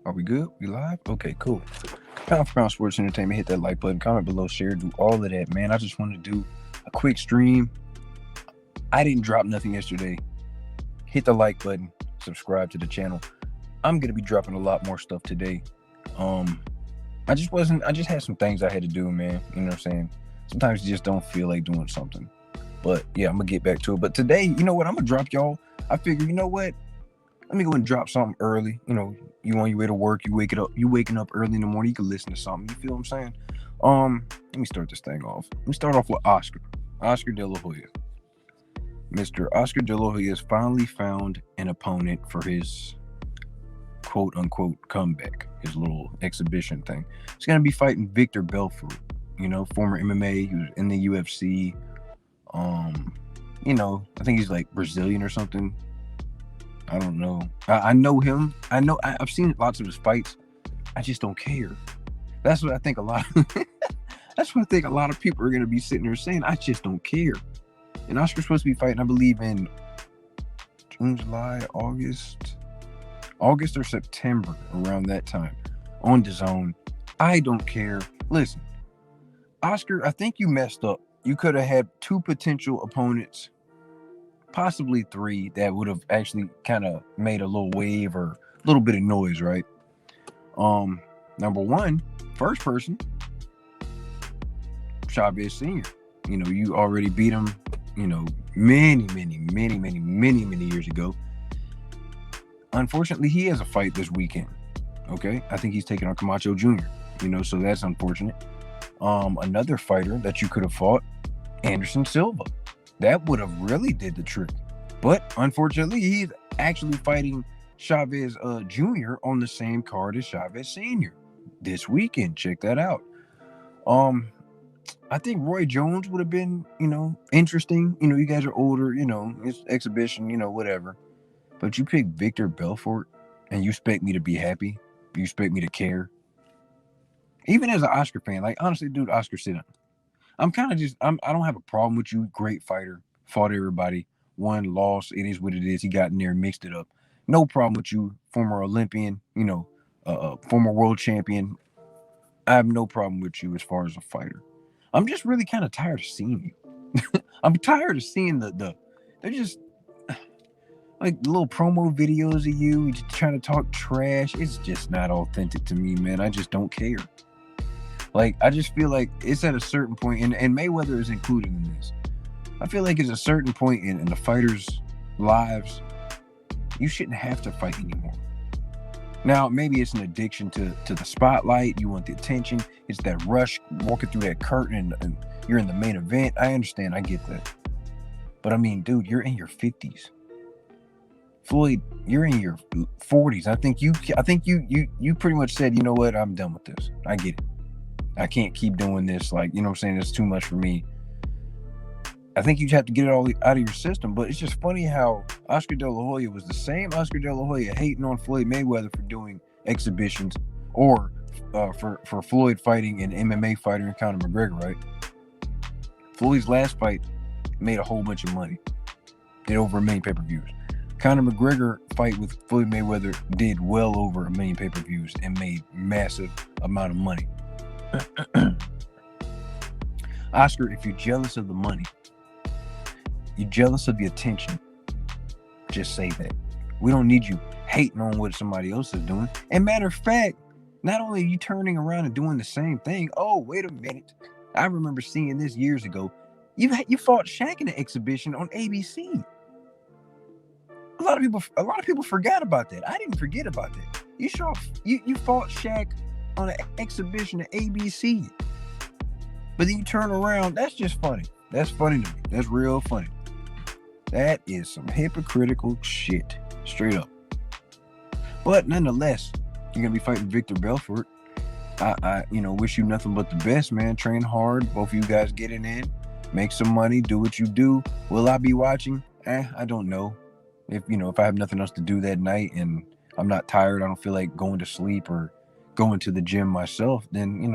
Are we good? We live? Okay, cool. P4P Sports Entertainment. Hit that like button, comment below, share, do all of that, man. I just wanted to do a quick stream. I didn't drop nothing yesterday. Hit the like button, subscribe to the channel. I'm gonna be dropping a lot more stuff today. I just had some things I had to do, man. You know what I'm saying? Sometimes you just don't feel like doing something. But yeah, I'm gonna get back to it. But today, you know what? I'm gonna drop y'all. I figure, you know what? Let me go and drop something early. You know, you on your way to work, you waking up early in the morning, you can listen to something. You feel what I'm saying? Let me start this thing off. Let me start off with Oscar De La Hoya. Mr. Oscar De La Hoya has finally found an opponent for his quote unquote comeback, his little exhibition thing. He's gonna be fighting Victor Belfort, you know, former MMA, he was in the UFC. You know, I think he's like Brazilian or something. I don't know. I know him. I've seen lots of his fights. I just don't care. That's what I think a lot of that's what I think a lot of people are gonna be sitting there saying. I just don't care. And Oscar's supposed to be fighting, I believe, in June, July, August or September, around that time, on DAZN. I don't care. Listen, Oscar, I think you messed up. You could have had 2 potential opponents, possibly 3, that would have actually kind of made a little wave or a little bit of noise, right? Number 1, first person, Chavez Sr. You know, you already beat him, you know, many years ago. Unfortunately, he has a fight this weekend. Okay, I think he's taking on Camacho Jr. You know, so that's unfortunate. Another fighter that you could have fought, Anderson Silva. That would have really did the trick. But unfortunately, he's actually fighting Chavez Jr. on the same card as Chavez Sr. this weekend. Check that out. I think Roy Jones would have been, you know, interesting. You know, you guys are older, you know, it's exhibition, you know, whatever. But you pick Victor Belfort and you expect me to be happy? You expect me to care? Even as an Oscar fan, like, honestly, dude, Oscar, sit down. I don't have a problem with you. Great fighter. Fought everybody. Won, lost. It is what it is. He got in there and mixed it up. No problem with you. Former Olympian, you know, former world champion. I have no problem with you as far as a fighter. I'm just really kind of tired of seeing you. I'm tired of seeing they're just like little promo videos of you just trying to talk trash. It's just not authentic to me, man. I just don't care. Like, I just feel like it's at a certain point, and Mayweather is included in this. I feel like it's a certain point in the fighters' lives, you shouldn't have to fight anymore. Now, maybe it's an addiction to the spotlight. You want the attention. It's that rush, walking through that curtain, and you're in the main event. I understand. I get that. But I mean, dude, you're in your 50s. Floyd, you're in your 40s. I think you pretty much said, you know what? I'm done with this. I get it. I can't keep doing this. Like, you know what I'm saying? It's too much for me. I think you have to get it all out of your system. But it's just funny how Oscar De La Hoya was the same Oscar De La Hoya hating on Floyd Mayweather for doing exhibitions, or for Floyd fighting an MMA fighter in Conor McGregor, right? Floyd's last fight made a whole bunch of money. Did over 1 million pay-per-views. Conor McGregor fight with Floyd Mayweather did well over 1 million pay-per-views and made massive amount of money. Oscar, if you're jealous of the money, you're jealous of the attention, just say that. We don't need you hating on what somebody else is doing. And matter of fact, not only are you turning around and doing the same thing, oh, wait a minute. I remember seeing this years ago. You fought Shaq in an exhibition on ABC. A lot of people forgot about that. I didn't forget about that. You fought Shaq on an exhibition at ABC. But then you turn around, that's just funny. That's funny to me. That's real funny. That is some hypocritical shit. Straight up. But nonetheless, you're gonna be fighting Victor Belfort. I wish you nothing but the best, man. Train hard. Both of you guys getting in. Make some money. Do what you do. Will I be watching? I don't know. If I have nothing else to do that night and I'm not tired, I don't feel like going to sleep or going to the gym myself, then,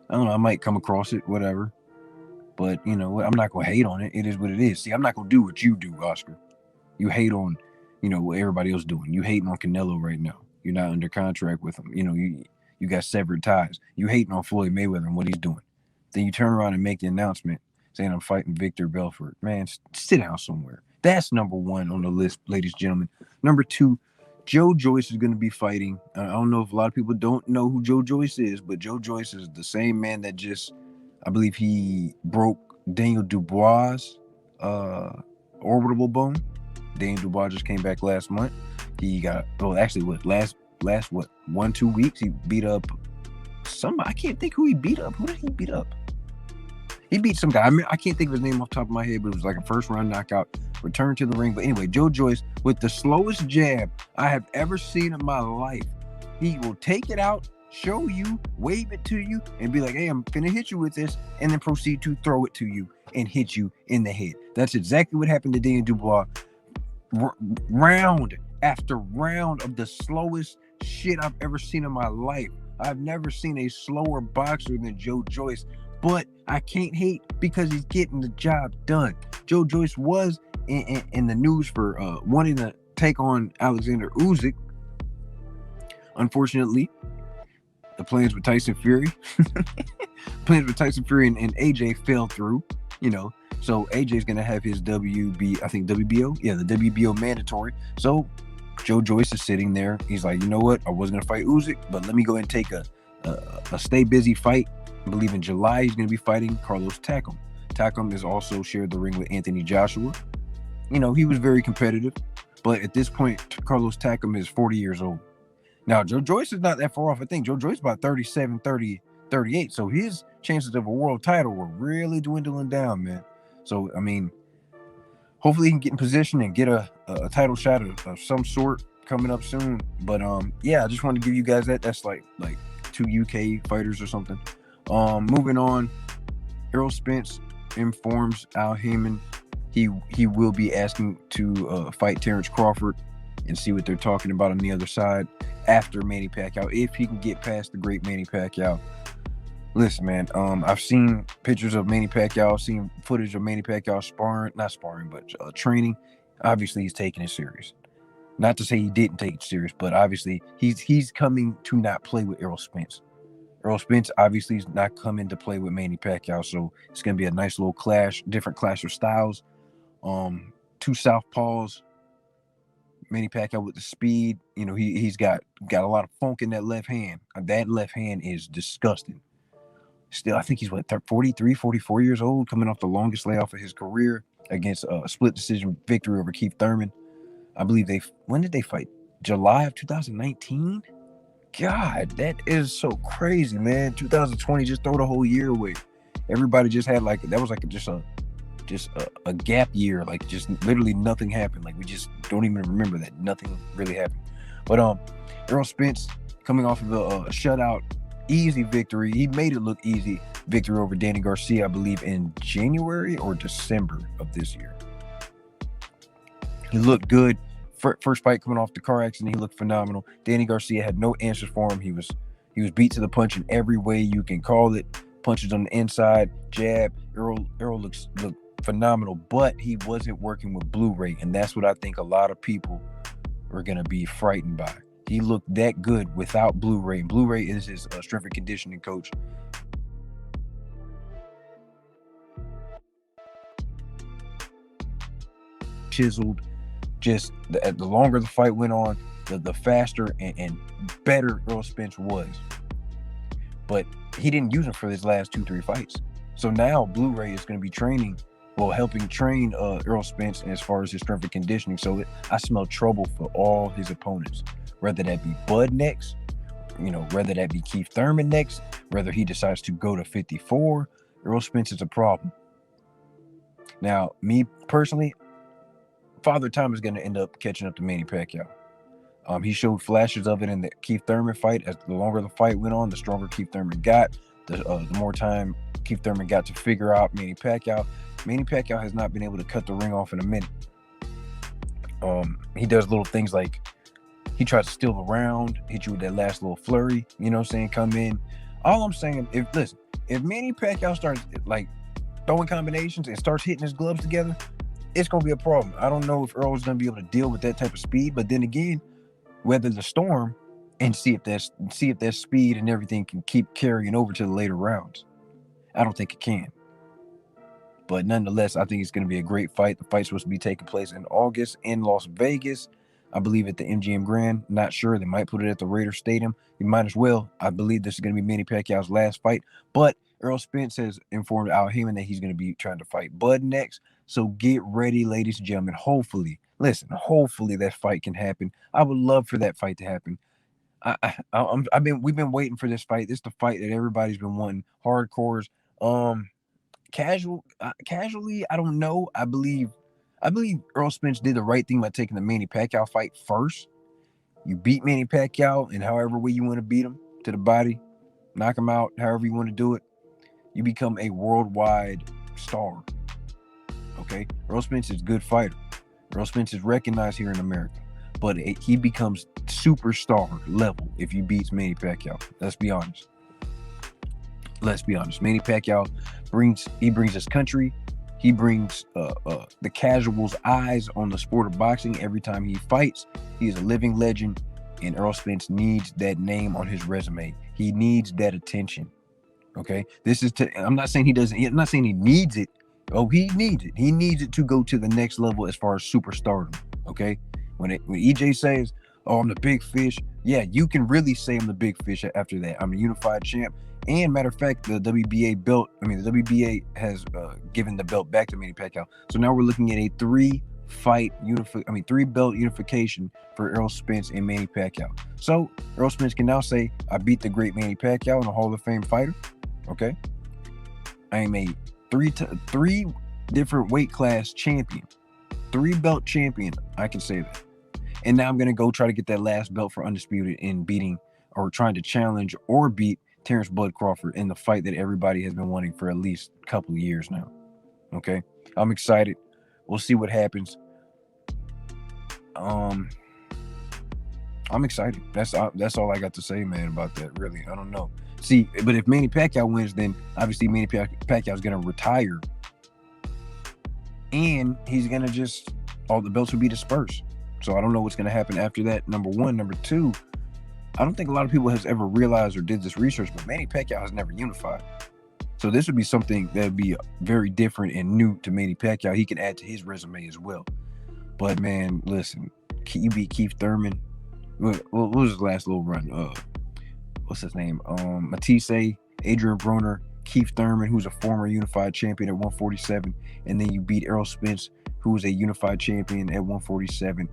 I might come across it, whatever. But, I'm not going to hate on it. It is what it is. See, I'm not going to do what you do, Oscar. You hate on, what everybody else doing. You hating on Canelo right now. You're not under contract with him. You got severed ties. You hating on Floyd Mayweather and what he's doing. Then you turn around and make the announcement saying I'm fighting Victor Belfort. Man, sit down somewhere. That's number one on the list, ladies and gentlemen. Number two, Joe Joyce is going to be fighting. I don't know if a lot of people don't know who Joe Joyce is, but Joe Joyce is the same man that I believe he broke Daniel Dubois' orbital bone. Daniel Dubois just came back last month. He got, last 1-2 weeks, he beat up somebody. I can't think who he beat up. Who did he beat up? He beat some guy. I can't think of his name off the top of my head, but it was like a first round knockout, return to the ring. But anyway, Joe Joyce with the slowest jab I have ever seen in my life. He will take it out, show you, wave it to you, and be like, hey, I'm finna hit you with this, and then proceed to throw it to you and hit you in the head. That's exactly what happened to Daniel Dubois. Round after round of the slowest shit I've ever seen in my life. I've never seen a slower boxer than Joe Joyce. But I can't hate because he's getting the job done. Joe Joyce was in the news for wanting to take on Alexander Usyk. Unfortunately, the plans with Tyson Fury, and AJ fell through. So AJ's gonna have his WBO, the WBO mandatory. So Joe Joyce is sitting there. He's like, you know what? I was gonna fight Usyk, but let me go and take a stay busy fight. I believe in July he's going to be fighting Carlos Takum. Takum has also shared the ring with Anthony Joshua. He was very competitive, but at this point, Carlos Takum is 40 years old. Now, Joe Joyce is not that far off. I think Joe Joyce is about 37, 30, 38. So his chances of a world title were really dwindling down, man. So, hopefully he can get in position and get a title shot of some sort coming up soon. But, I just wanted to give you guys that. That's like 2 UK fighters or something. Moving on, Errol Spence informs Al Heyman he will be asking to fight Terence Crawford and see what they're talking about on the other side after Manny Pacquiao, if he can get past the great Manny Pacquiao. Listen, man, I've seen pictures of Manny Pacquiao, seen footage of Manny Pacquiao training. Obviously, he's taking it serious. Not to say he didn't take it serious, but obviously he's coming to not play with Errol Spence. Errol Spence obviously is not coming to play with Manny Pacquiao, so it's going to be a nice little different clash of styles. Two southpaws. Manny Pacquiao with the speed. He's got a lot of funk in that left hand. That left hand is disgusting. Still, I think he's 43, 44 years old, coming off the longest layoff of his career against a split decision victory over Keith Thurman. I believe when did they fight? July of 2019? God, that is so crazy, man. 2020, just throw the whole year away. Everybody just had just a gap year, like just literally nothing happened. Like we just don't even remember that nothing really happened. But Errol Spence coming off of a shutout, easy victory. He made it look easy. Victory over Danny Garcia, I believe in January or December of this year. He looked good. First fight coming off the car accident, he looked phenomenal. Danny Garcia had no answers for him. He was beat to the punch in every way you can call it. Punches on the inside, jab. Errol looked phenomenal, but he wasn't working with Blu-ray, and that's what I think a lot of people are gonna be frightened by. He looked that good without Blu-ray. Blu-ray is his strength and conditioning coach. Chiseled. Just the longer the fight went on, the faster and better Errol Spence was. But he didn't use him for his last 2-3 fights. So now Blu-ray is going to be helping train Errol Spence as far as his strength and conditioning. So I smell trouble for all his opponents, whether that be Bud next, whether that be Keith Thurman next, whether he decides to go to 54. Errol Spence is a problem. Now, me personally, Father Time is going to end up catching up to Manny Pacquiao. He showed flashes of it in the Keith Thurman fight. As the longer the fight went on, the stronger Keith Thurman got. The more time Keith Thurman got to figure out Manny Pacquiao. Manny Pacquiao has not been able to cut the ring off in a minute. He does little things like he tries to steal the round, hit you with that last little flurry, come in. All I'm saying, if Manny Pacquiao starts throwing combinations and starts hitting his gloves together, it's going to be a problem. I don't know if Errol is going to be able to deal with that type of speed, but then again, weather the storm, and see if that speed and everything can keep carrying over to the later rounds. I don't think it can. But nonetheless, I think it's going to be a great fight. The fight's supposed to be taking place in August in Las Vegas. I believe at the MGM Grand. Not sure. They might put it at the Raiders Stadium. You might as well. I believe this is going to be Manny Pacquiao's last fight. But Errol Spence has informed Al Heyman that he's going to be trying to fight Bud next. So get ready, ladies and gentlemen. Hopefully that fight can happen. I would love for that fight to happen. We've been waiting for this fight. This is the fight that everybody's been wanting. Hardcores. Casually, I don't know. I believe Errol Spence did the right thing by taking the Manny Pacquiao fight first. You beat Manny Pacquiao in however way you want to beat him, to the body, knock him out, however you want to do it. You become a worldwide star. Okay? Errol Spence is a good fighter. Errol Spence is recognized here in America. But he becomes superstar level if you beat Manny Pacquiao. Let's be honest. Manny Pacquiao brings his country. He brings the casuals' eyes on the sport of boxing every time he fights. He is a living legend, and Errol Spence needs that name on his resume. He needs that attention. Okay, I'm not saying he doesn't. I'm not saying he needs it. Oh, he needs it. He needs it to go to the next level as far as superstardom. Okay, when EJ says, "Oh, I'm the big fish," yeah, you can really say I'm the big fish after that. I'm a unified champ. And matter of fact, the WBA has given the belt back to Manny Pacquiao. So now we're looking at a three belt unification for Errol Spence and Manny Pacquiao. So Errol Spence can now say, I beat the great Manny Pacquiao and a Hall of Fame fighter. Okay. I am a three different weight class champion. 3-belt champion. I can say that. And now I'm going to go try to get that last belt for Undisputed in beating or trying to challenge or beat Terence Bud Crawford in the fight that everybody has been wanting for at least a couple of years now. Okay, I'm excited. We'll see what happens. I'm excited. That's all I got to say, man, about that. Really, I don't know. See, but if Manny Pacquiao wins, then obviously Manny Pacquiao is going to retire, and he's going to all the belts will be dispersed. So I don't know what's going to happen after that. Number one, number two. I don't think a lot of people has ever realized or did this research, but Manny Pacquiao has never unified. So this would be something that would be very different and new to Manny Pacquiao. He can add to his resume as well. But man, listen, you beat Keith Thurman. What was his last little run? What's his name? Matisse, Adrian Broner, Keith Thurman, who's a former unified champion at 147, and then you beat Errol Spence, who was a unified champion at 147,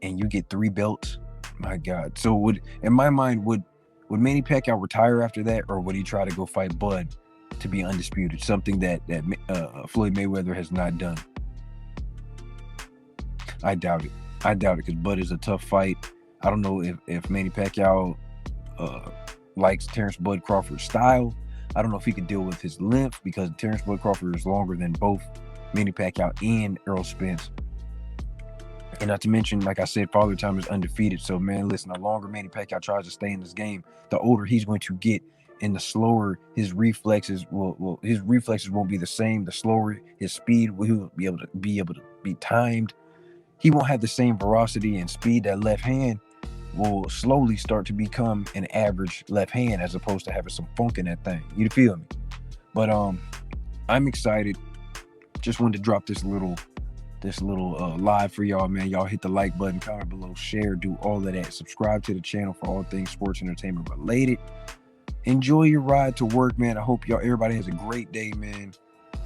and you get 3 belts. My God. So in my mind, would Manny Pacquiao retire after that, or would he try to go fight Bud to be undisputed? Something that Floyd Mayweather has not done. I doubt it. Because Bud is a tough fight. I don't know if Manny Pacquiao likes Terence Bud Crawford's style. I don't know if he could deal with his length, because Terence Bud Crawford is longer than both Manny Pacquiao and Errol Spence. And not to mention, like I said, Father Time is undefeated. So, man, listen, the longer Manny Pacquiao tries to stay in this game, the older he's going to get, and the slower his reflexes won't be the same. The slower his speed will be able to be timed. He won't have the same velocity and speed. That left hand will slowly start to become an average left hand, as opposed to having some funk in that thing. You feel me? But I'm excited. Just wanted to drop this little live for y'all, man. Y'all hit the like button, comment below, share, do all of that. Subscribe to the channel for all things sports entertainment related. Enjoy your ride to work, man. I hope everybody has a great day, man.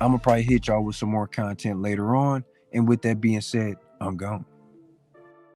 I'm gonna probably hit y'all with some more content later on. And with that being said, I'm gone.